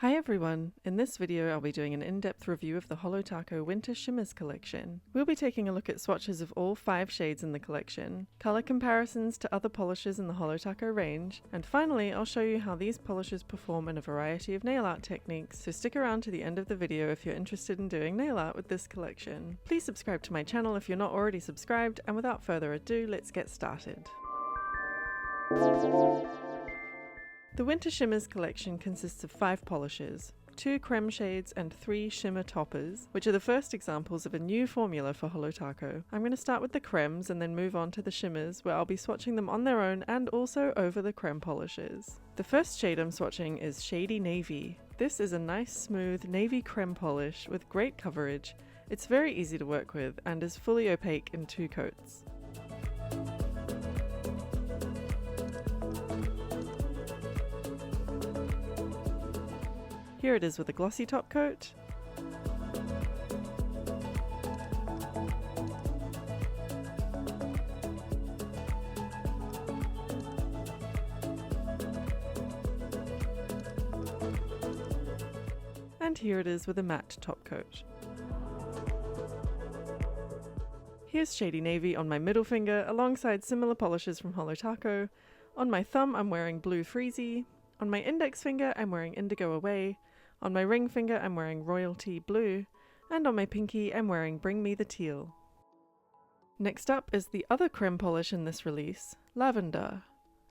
Hi everyone! In this video I'll be doing an in-depth review of the holotaco Winter Shimmers collection. We'll be taking a look at swatches of all 5 shades in the collection, colour comparisons to other polishes in the holotaco range, and finally I'll show you how these polishes perform in a variety of nail art techniques, so stick around to the end of the video if you're interested in doing nail art with this collection. Please subscribe to my channel if you're not already subscribed, and without further ado, let's get started. The Winter Shimmers collection consists of 5 polishes, 2 creme shades and 3 shimmer toppers, which are the first examples of a new formula for holotaco. I'm going to start with the cremes and then move on to the shimmers, where I'll be swatching them on their own and also over the creme polishes. The first shade I'm swatching is Shady Navy. This is a nice smooth navy creme polish with great coverage. It's very easy to work with and is fully opaque in 2 coats. Here it is with a glossy top coat. And here it is with a matte top coat. Here's Shady Navy on my middle finger alongside similar polishes from holotaco. On my thumb I'm wearing Blue Freezy. On my index finger I'm wearing Indigo Away. On my ring finger I'm wearing Royalty Blue, and on my pinky I'm wearing Bring Me The Teal. Next up is the other creme polish in this release, Laven-Duh.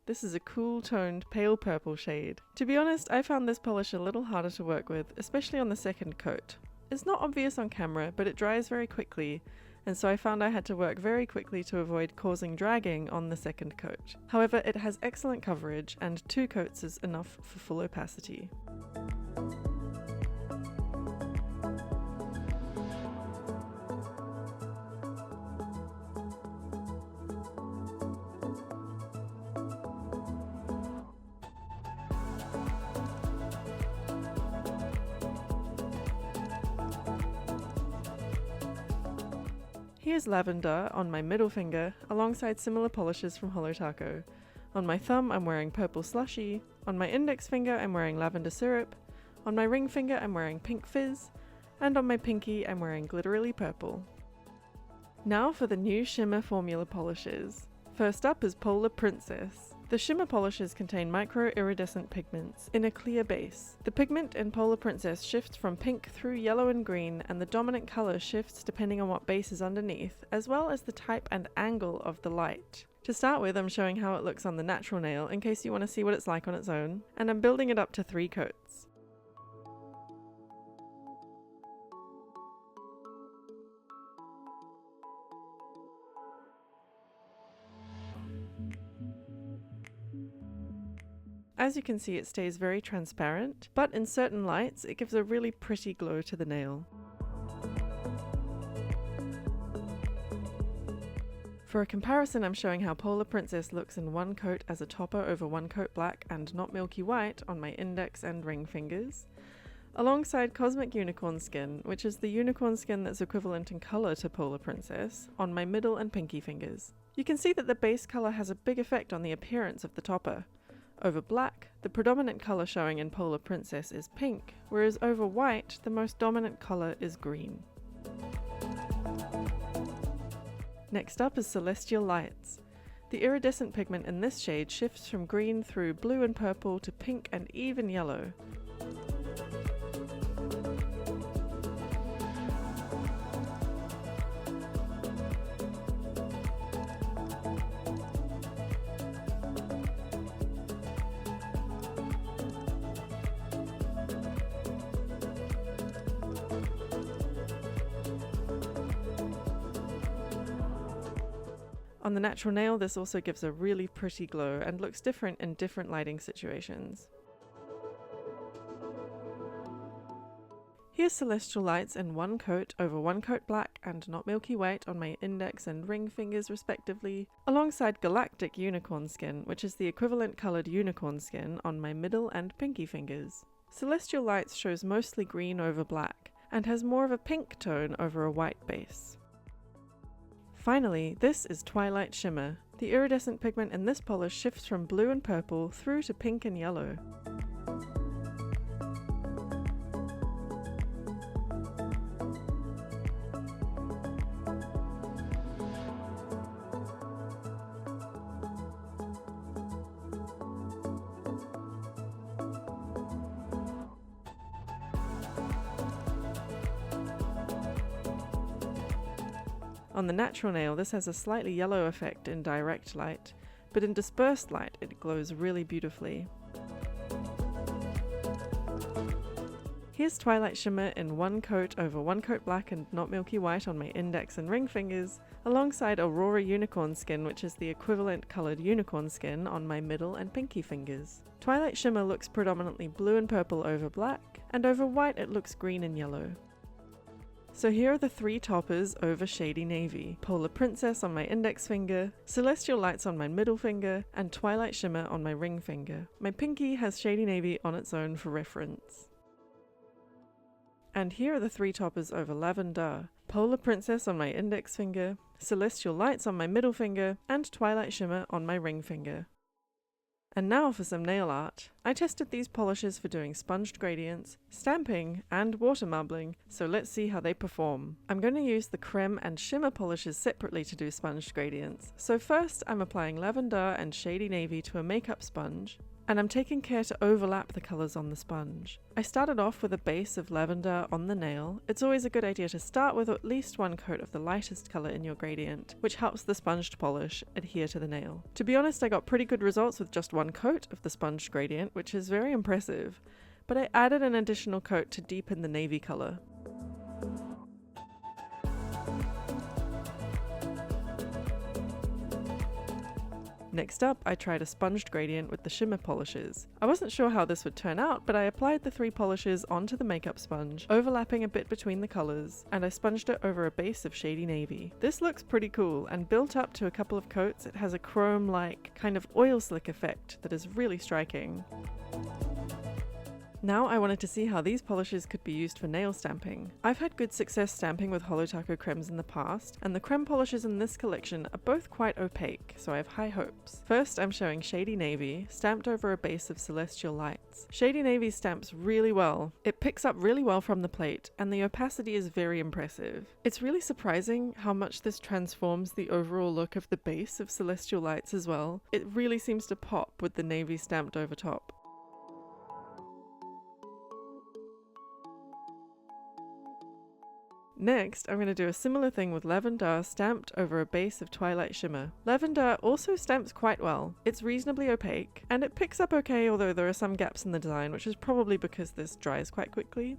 This is a cool toned pale purple shade. To be honest, I found this polish a little harder to work with, especially on the second coat. It's not obvious on camera, but it dries very quickly, and so I found I had to work very quickly to avoid causing dragging on the second coat. However, it has excellent coverage, and 2 coats is enough for full opacity. Here's Laven-Duh on my middle finger, alongside similar polishes from holotaco. On my thumb I'm wearing Purple Slushy, on my index finger I'm wearing Lavender Syrup, on my ring finger I'm wearing Pink Fizz, and on my pinky I'm wearing Glitterily Purple. Now for the new shimmer formula polishes. First up is Polar Princess. The shimmer polishes contain micro-iridescent pigments in a clear base. The pigment in Polar Princess shifts from pink through yellow and green, and the dominant color shifts depending on what base is underneath, as well as the type and angle of the light. To start with, I'm showing how it looks on the natural nail in case you want to see what it's like on its own, and I'm building it up to 3 coats. As you can see, it stays very transparent, but in certain lights it gives a really pretty glow to the nail. For a comparison, I'm showing how Polar Princess looks in 1 coat as a topper over 1 coat black and not milky white on my index and ring fingers, alongside Cosmic Unicorn Skin, which is the unicorn skin that's equivalent in colour to Polar Princess, on my middle and pinky fingers. You can see that the base colour has a big effect on the appearance of the topper. Over black, the predominant colour showing in Polar Princess is pink, whereas over white, the most dominant colour is green. Next up is Celestial Lights. The iridescent pigment in this shade shifts from green through blue and purple to pink and even yellow. On the natural nail, this also gives a really pretty glow and looks different in different lighting situations. Here's Celestial Lights in 1 coat over 1 coat black and not milky white on my index and ring fingers respectively, alongside Galactic Unicorn Skin, which is the equivalent coloured unicorn skin on my middle and pinky fingers. Celestial Lights shows mostly green over black, and has more of a pink tone over a white base. Finally, this is Twilight Shimmer. The iridescent pigment in this polish shifts from blue and purple through to pink and yellow. On the natural nail, this has a slightly yellow effect in direct light, but in dispersed light it glows really beautifully. Here's Twilight Shimmer in one coat over one coat black and not milky white on my index and ring fingers, alongside Aurora Unicorn Skin, which is the equivalent coloured unicorn skin, on my middle and pinky fingers. Twilight Shimmer looks predominantly blue and purple over black, and over white it looks green and yellow. So here are the three toppers over Shady Navy: Polar Princess on my index finger, Celestial Lights on my middle finger, and Twilight Shimmer on my ring finger. My pinky has Shady Navy on its own for reference. And here are the three toppers over Laven-Duh: Polar Princess on my index finger, Celestial Lights on my middle finger, and Twilight Shimmer on my ring finger. And now for some nail art. I tested these polishes for doing sponged gradients, stamping, and water marbling, so let's see how they perform. I'm going to use the creme and shimmer polishes separately to do sponged gradients. So first I'm applying Laven-Duh and Shady Navy to a makeup sponge, and I'm taking care to overlap the colours on the sponge. I started off with a base of Laven-Duh on the nail. It's always a good idea to start with at least one coat of the lightest colour in your gradient, which helps the sponged polish adhere to the nail. To be honest, I got pretty good results with just one coat of the sponged gradient, which is very impressive, but I added an additional coat to deepen the navy colour. Next up, I tried a sponged gradient with the shimmer polishes. I wasn't sure how this would turn out, but I applied the three polishes onto the makeup sponge, overlapping a bit between the colours, and I sponged it over a base of Shady Navy. This looks pretty cool, and built up to a couple of coats, it has a chrome-like, kind of oil slick effect that is really striking. Now I wanted to see how these polishes could be used for nail stamping. I've had good success stamping with holotaco cremes in the past, and the creme polishes in this collection are both quite opaque, so I have high hopes. First I'm showing Shady Navy, stamped over a base of Celestial Lights. Shady Navy stamps really well. It picks up really well from the plate, and the opacity is very impressive. It's really surprising how much this transforms the overall look of the base of Celestial Lights as well. It really seems to pop with the navy stamped over top. Next, I'm going to do a similar thing with Laven-Duh stamped over a base of Twilight Shimmer. Laven-Duh also stamps quite well. It's reasonably opaque, and it picks up okay, although there are some gaps in the design, which is probably because this dries quite quickly.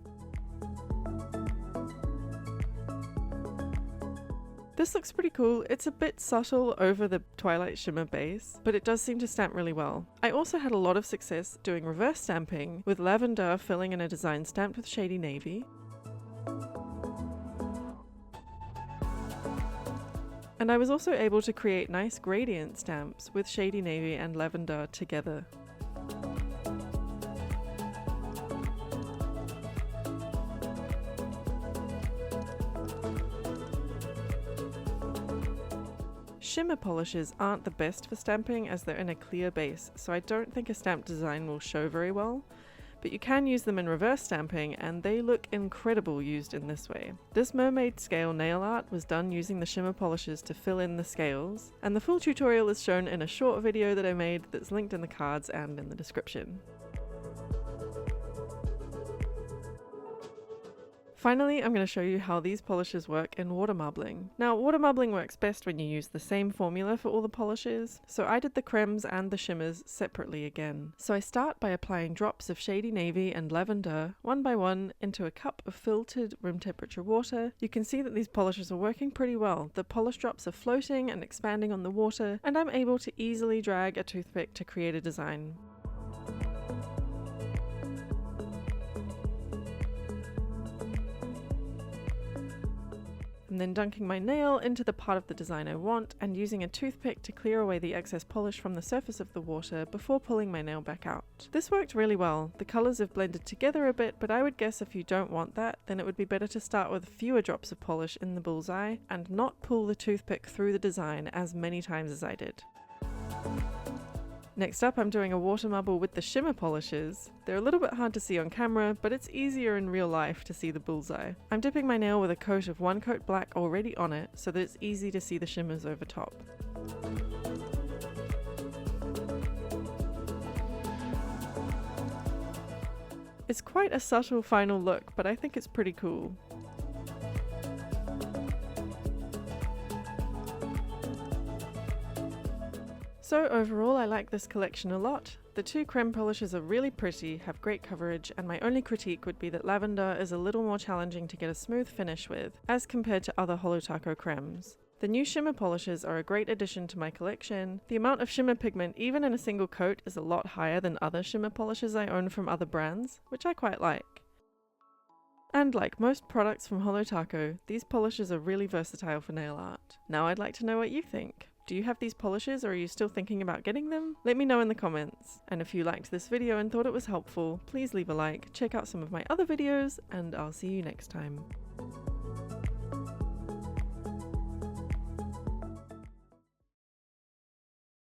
This looks pretty cool. It's a bit subtle over the Twilight Shimmer base, but it does seem to stamp really well. I also had a lot of success doing reverse stamping, with Laven-Duh filling in a design stamped with Shady Navy. And I was also able to create nice gradient stamps with Shady Navy and Laven-Duh together. Shimmer polishes aren't the best for stamping as they're in a clear base, so I don't think a stamp design will show very well. But you can use them in reverse stamping, and they look incredible used in this way. This mermaid scale nail art was done using the shimmer polishes to fill in the scales, and the full tutorial is shown in a short video that I made that's linked in the cards and in the description. Finally, I'm going to show you how these polishes work in water marbling. Now, water marbling works best when you use the same formula for all the polishes, so I did the cremes and the shimmers separately again. So I start by applying drops of Shady Navy and Laven-Duh, one by one, into a cup of filtered room temperature water. You can see that these polishes are working pretty well. The polish drops are floating and expanding on the water, and I'm able to easily drag a toothpick to create a design. I'm then dunking my nail into the part of the design I want and using a toothpick to clear away the excess polish from the surface of the water before pulling my nail back out. This worked really well. The colours have blended together a bit, but I would guess if you don't want that, then it would be better to start with fewer drops of polish in the bullseye and not pull the toothpick through the design as many times as I did. Next up, I'm doing a water marble with the shimmer polishes. They're a little bit hard to see on camera, but it's easier in real life to see the bullseye. I'm dipping my nail with a coat of one coat black already on it, so that it's easy to see the shimmers over top. It's quite a subtle final look, but I think it's pretty cool. So overall I like this collection a lot. The two creme polishes are really pretty, have great coverage, and my only critique would be that Laven-Duh is a little more challenging to get a smooth finish with, as compared to other holotaco cremes. The new shimmer polishes are a great addition to my collection. The amount of shimmer pigment even in a single coat is a lot higher than other shimmer polishes I own from other brands, which I quite like. And like most products from holotaco, these polishes are really versatile for nail art. Now I'd like to know what you think. Do you have these polishes or are you still thinking about getting them? Let me know in the comments. And if you liked this video and thought it was helpful, please leave a like, check out some of my other videos, and I'll see you next time.